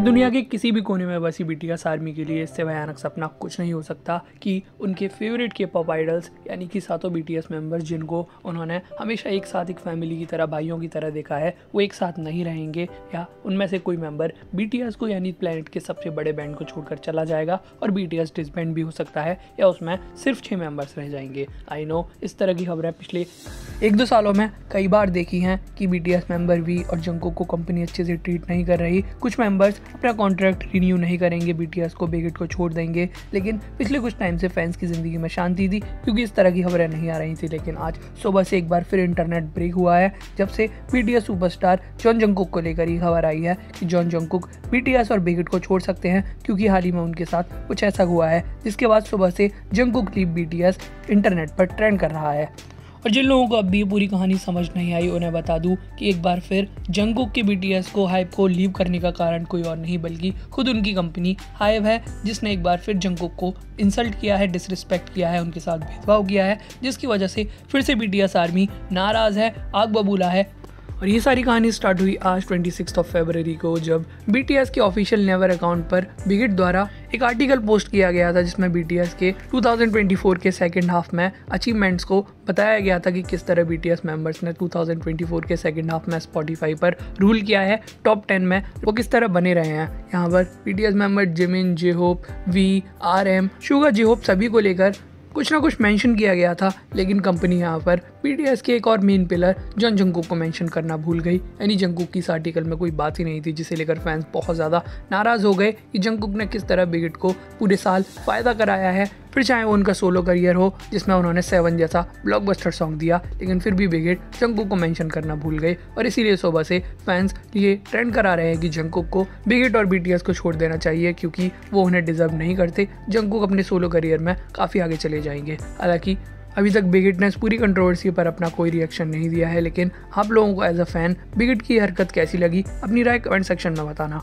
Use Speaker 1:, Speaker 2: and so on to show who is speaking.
Speaker 1: दुनिया के किसी भी कोने में बसी बीटीएस आर्मी के लिए इससे भयानक सपना कुछ नहीं हो सकता कि उनके फेवरेट के पॉप आइडल्स यानी कि सातों बीटीएस मेंबर्स जिनको उन्होंने हमेशा एक साथ एक फैमिली की तरह, भाइयों की तरह देखा है, वो एक साथ नहीं रहेंगे या उनमें से कोई मेंबर बीटीएस को यानी प्लेनेट के सबसे बड़े बैंड को छोड़कर चला जाएगा और बीटीएस डिसबैंड भी हो सकता है या उसमें सिर्फ 6 मेंबर्स रह जाएंगे। आई नो इस तरह की खबरें पिछले 1-2 सालों में कई बार देखी हैं कि बीटीएस मेंबर वी और जंगकुक को कंपनी अच्छे से ट्रीट नहीं कर रही, कुछ मेंबर्स अपना कॉन्ट्रैक्ट रिन्यू नहीं करेंगे, बीटीएस को, बिगिट को छोड़ देंगे। लेकिन पिछले कुछ टाइम से फैंस की ज़िंदगी में शांति थी क्योंकि इस तरह की खबरें नहीं आ रही थी। लेकिन आज सुबह से एक बार फिर इंटरनेट ब्रेक हुआ है जब से बीटीएस सुपरस्टार जॉन जंगकुक को लेकर ये खबर आई है कि जॉन जंगकुक बीटीएस और बिगिट को छोड़ सकते हैं क्योंकि हाल ही में उनके साथ कुछ ऐसा हुआ है जिसके बाद सुबह से जंगकुक लीव बीटीएस इंटरनेट पर ट्रेंड कर रहा है। और जिन लोगों को अब भी पूरी कहानी समझ नहीं आई उन्हें बता दूं कि एक बार फिर जंगकुक के बीटीएस को हाइब को लीव करने का कारण कोई और नहीं बल्कि खुद उनकी कंपनी हाइब है, जिसने एक बार फिर जंगकुक को इंसल्ट किया है, डिसरिस्पेक्ट किया है, उनके साथ भेदभाव किया है, जिसकी वजह से फिर से बीटीएस आर्मी नाराज़ है, आग बबूला है। और ये सारी कहानी स्टार्ट हुई आज 26 फरवरी को जब बीटीएस के ऑफिशियल नेवर अकाउंट पर बिगिट द्वारा एक आर्टिकल पोस्ट किया गया था जिसमें बीटीएस के 2024 के सेकंड हाफ में अचीवमेंट्स को बताया गया था कि किस तरह बीटीएस मेंबर्स ने 2024 के सेकंड हाफ में स्पॉटिफाई पर रूल किया है, टॉप 10 में वो किस तरह बने रहे हैं। यहाँ पर BTS member Jimin, J-Hope, V, RM, Suga, J-Hope सभी को लेकर कुछ ना कुछ मेंशन किया गया था। लेकिन कंपनी यहाँ पर बीटीएस के एक और मेन पिलर जॉन जंगकुक को मेंशन करना भूल गई। यानी जंगकुक की इस आर्टिकल में कोई बात ही नहीं थी, जिसे लेकर फैंस बहुत ज़्यादा नाराज़ हो गए कि जंगकुक ने किस तरह बिगिट को पूरे साल फ़ायदा कराया है, फिर चाहे वो उनका सोलो करियर हो जिसमें उन्होंने 7 जैसा ब्लॉकबस्टर सॉन्ग दिया, लेकिन फिर भी बिगिट जंगकुक को मेंशन करना भूल गए। और इसीलिए सुबह से फैंस ये ट्रेंड करा रहे हैं कि जंगकुक को बिगिट और बीटीएस को छोड़ देना चाहिए क्योंकि वो उन्हें डिजर्व नहीं करते। जंगकुक अपने सोलो करियर में काफ़ी आगे चले जाएंगे। हालांकि अभी तक बिगिट ने इस पूरी कंट्रोवर्सी पर अपना कोई रिएक्शन नहीं दिया है, लेकिन आप लोगों को एज अ फैन बिगिट की हरकत कैसी लगी, अपनी राय कमेंट सेक्शन में बताना।